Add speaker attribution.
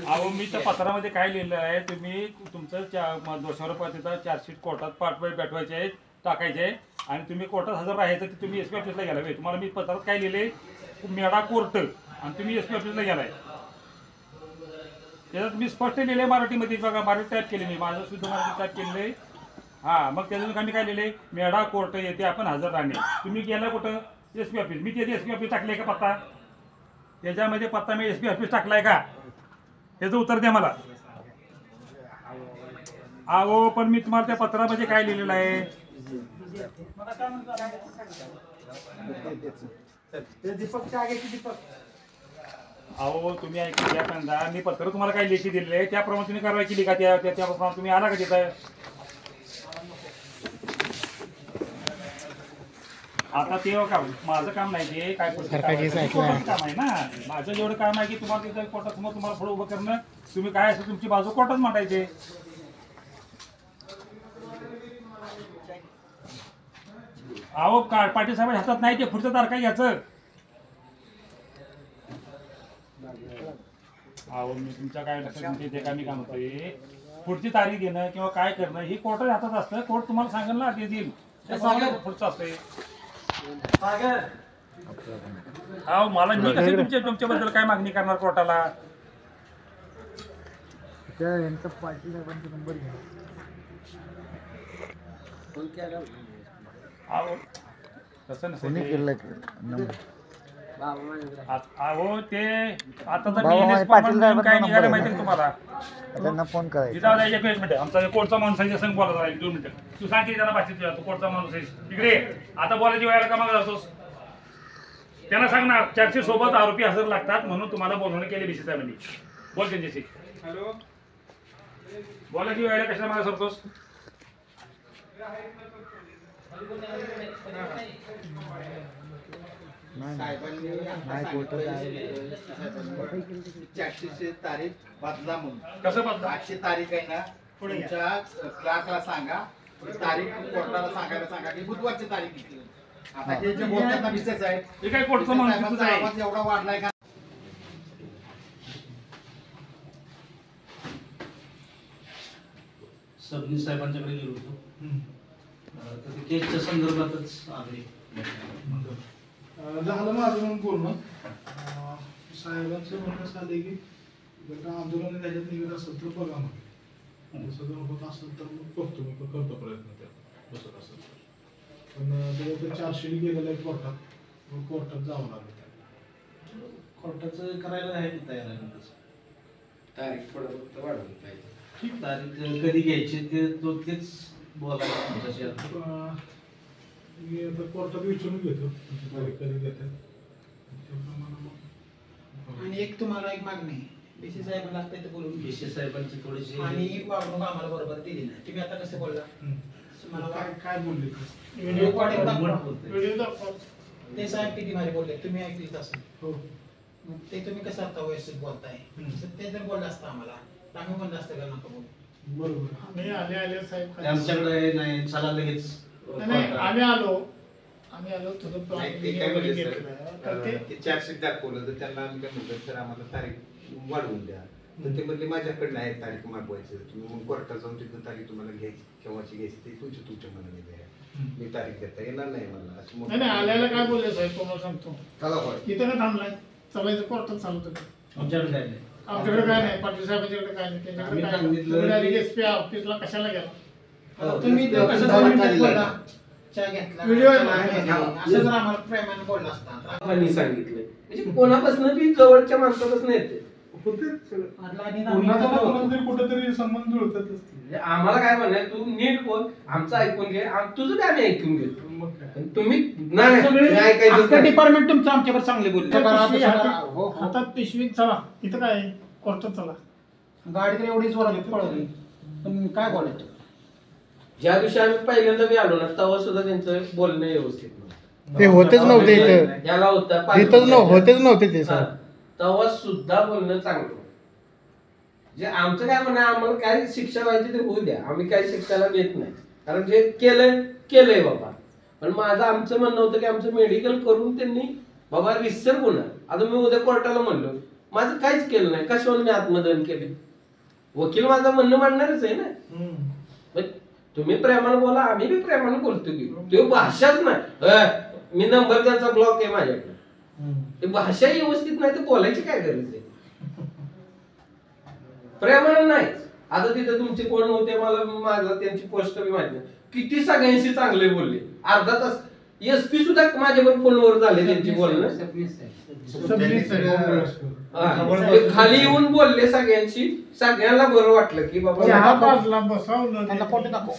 Speaker 1: अहो मी त्या पत्रामध्ये काय लिहिलं आहे, तुम्ही तुमचं दोषारोप चार्जशीट कोर्टात पाठवायचे आहे, टाकायचे आहे आणि तुम्ही कोर्टात हजर राहायचं ते तुम्ही एसपी ऑफिसला गेला. तुम्हाला मी पत्रात काय लिहिले, मेढा कोर्ट आणि तुम्ही एसपी ऑफिसला गेलाय. त्याच्यात मी स्पष्ट लिहिले मराठीमध्ये, बघा मराठी टाईप केले, मी माझं शुद्ध मराठी टाईप केलेलं आहे. हां, मग त्याच्यातून मी काय लिहिले, मेढा कोर्ट येथे आपण हजर राहणे. तुम्ही गेला कुठं, एसपी ऑफिस. मी त्याचे एसपी ऑफिस टाकले का पत्ता, त्याच्यामध्ये पत्ता मी एसपी ऑफिस टाकलाय का, त्याचं उत्तर द्या मला. अहो पण मी तुम्हाला त्या पत्रामध्ये काय लिहिलेलं आहे, अहो तुम्ही ऐकून घ्या कंदा, मी पत्र तुम्हाला काय लेखी दिलेलं आहे त्याप्रमाणे तुम्ही कारवाई केली का, त्याप्रमाणे तुम्ही आला का तिथं. आता ते का माझं काम नाही, ते काय काम आहे ना, माझं जेवढं काम आहे की तुम्हाला तिथं कोर्टासमोर तुम्हाला पुढे उभं करणं, तुम्ही काय असं तुमची बाजू कोर्टात मांडायचे. अहो पाटील साहेब हातात नाही, ते पुढचं तारखा घ्यायचं. अहो मी तुमच्या काय लक्षात ते काय मी काम होतोय, पुढची तारीख देणं किंवा काय करणं ही कोर्टाच्या हातात असतं. कोर्ट तुम्हाला सांगेल ना, ते देईल पुढचं असतंय. अहो मला मी कशी तुमच्याबद्दल काय मागणी करणार कोर्टाला. अहो तसं नसेल, अहो ते आता तर काय निघालं माहिती तुम्हाला,
Speaker 2: त्यांना फोन करायचा.
Speaker 1: एक मिनिट, आमचा कोर्टचा माणूस आहे संग बोलायचा आहे, 2 मिनिटं. तू सांग की त्यांना भाषेत, तू कोर्टचा माणूस आहे तिकडे, आता बोलायची वेळेला का मागं जातोस. त्यांना सांग ना, चर्चे सोबत आरोपी हजर लागतात म्हणून तुम्हाला बोलवणं केले बीसी साहेबांनी. बोल त्यांच्याशी. हॅलो, बोलायची वेळेला कशाला मागं सरतोस.
Speaker 3: चारशे तारीख बदला म्हणून.
Speaker 1: कसं बदला,
Speaker 3: 800 तारीख आहे ना, तुमच्या क्लार्कला सांगा, तारीख कोर्टाला सांगा की बुधवारची तारीख किती. आता हे जे बोलतात ना विषयच आहे,
Speaker 1: हे काय कोर्टचा माणूस आहे.
Speaker 3: आवाज एवढा वाढलाय का.
Speaker 4: सबनीस साहेबांच्याकडे गेलो होतो, तर ते केसच्या संदर्भातच आले.
Speaker 5: झालं माझं बोलणं. साहेबांचं म्हणणं असं आलं की जर आंदोलन त्याच्यात निघत असेल तर बघा, मग जसं जर होत असेल तर मग बघतो, मी करतो प्रयत्न त्यात बसत असेल तर. पण ते 400 गेलेलं आहे कोर्टात, मग कोर्टात जावं लागलं.
Speaker 4: कोर्टाचं करायला आहे की तयार आहे तसं.
Speaker 3: तारीख थोडं वाढवली पाहिजे.
Speaker 4: ठीक, तारीख कधी घ्यायची तेच बोलायला तुमच्याशी.
Speaker 5: मी आता कोर्टात विचारून घेतो कधी देतात.
Speaker 3: आणि एक तुम्हाला एक मागणी आहे, बीसी साहेबांना लागतंय तर बोलून
Speaker 4: बीसी साहेबांची थोडीशी
Speaker 3: आणि वागणूक आम्हाला बरोबर दिली नाही. तुम्ही आता कसं बोलला, मला
Speaker 5: काय काय बोलले
Speaker 3: व्हिडिओ दाखवा. ते साहेब किती भारी बोलले, तुम्ही ऐकलीच असेल.
Speaker 5: हो,
Speaker 3: मग ते तुम्ही कसं आता व्यवस्थित बोलताय, ते जर बोललं असतं आम्हाला तर आम्ही बोललं असतं का नको बोलू.
Speaker 5: बरोबर. आम्ही आले साहेब
Speaker 4: आमच्याकडे नाही, चला लगेच.
Speaker 5: आम्ही आलो थोडं
Speaker 3: चार्जशीट दाखवलं तर त्यांना आम्ही काय म्हणतो, सर आम्हाला तारीख वाढवून द्या. तर ते म्हणले माझ्याकडनं आहे तारीख मागवायची, तुम्ही मग कोर्टात जाऊन तिथून तारीख तुम्हाला घ्यायची, केव्हाची घ्यायची ते तुमच्या मनाने द्या, मी तारीख देता येणार नाही मला असं.
Speaker 5: नाही आल्याला काय बोलले साहेब तुम्हाला सांगतो, इथं का थांबलाय, चालायचं कोर्टात चालत.
Speaker 4: आमच्याकडे काय नाही,
Speaker 5: आमच्याकडे काय नाही, पाटील साहेबांच्याकडे काय नाही, त्यांच्याकडे काय नाही. एसपी ऑफिसला कशाला गेला
Speaker 3: तुम्ही
Speaker 5: व्हिडिओ
Speaker 3: असं जर आम्हाला प्रेमाने बोलला असता.
Speaker 6: सांगितलंय म्हणजे कोणापासून बी जवळच्या माणसापासून येते.
Speaker 5: कुठेतरी संबंध जुळतात.
Speaker 6: आम्हाला काय म्हणाय, तू नीट बोल, आमचं ऐकून घे, तुझं बी आम्ही ऐकून घेतो.
Speaker 5: मग काय
Speaker 6: तुम्ही नाही ऐकायचं
Speaker 4: सगळे डिपार्टमेंट तुमचं आमच्यावर चांगले बोलले
Speaker 7: पिशवी
Speaker 2: आता-
Speaker 7: हातात-
Speaker 2: हो, हो.
Speaker 7: हातात पिशवी चला इथं काय कोर्टात चला
Speaker 4: गाडी तर एवढीच वर पळवली पण काय बोलायचं
Speaker 6: ज्या दिवशी आम्ही पहिल्यांदा बी आलो ना तेव्हा सुद्धा त्यांचं बोलणं व्यवस्थित नव्हतं.
Speaker 2: ते होतेच नव्हते इथं.
Speaker 6: याला होता
Speaker 2: होतेच नव्हते ते
Speaker 6: हा.
Speaker 2: सर.
Speaker 6: तेव्हा सुद्धा बोलणं चांगलं जे आमचं काय म्हणणं आहे, आम्हाला काय शिक्षा व्हायची ते होऊ द्या, आम्ही काय शिक्षाला घेत नाही, कारण जे केलंय बाबा. पण माझं आमचं म्हणणं होतं की आमचं मेडिकल करून त्यांनी बाबा रिसर गुन्हा. आता मी उद्या कोर्टाला म्हणलो माझं काहीच केलं नाही, कशावर मी आत्मदहन केले, वकील माझं म्हणणं मांडणारच आहे ना. पण तुम्ही प्रेमाने बोला, आम्ही बी प्रेमाने बोलतो की तो भाषाच नाही. मी नंबर त्यांचा ब्लॉक आहे माझ्याकडे, ते भाषा व्यवस्थित नाही तर बोलायची काय गरज आहे. प्रेमाने नाही. आता तिथे तुमचे कोण होते मला त्यांची पोस्ट बी माहिती नाही, किती सगळ्यांशी चांगले बोलले. अर्धा तास एसपी सुद्धा माझ्यावर फोनवर झाले त्यांची बोलणं. ते खाली येऊन बोलले सगळ्यांशी, सगळ्यांना बरं वाटलं की बाबा
Speaker 7: चहा बाजला बसवलं
Speaker 4: त्यांना फोटो दाखव.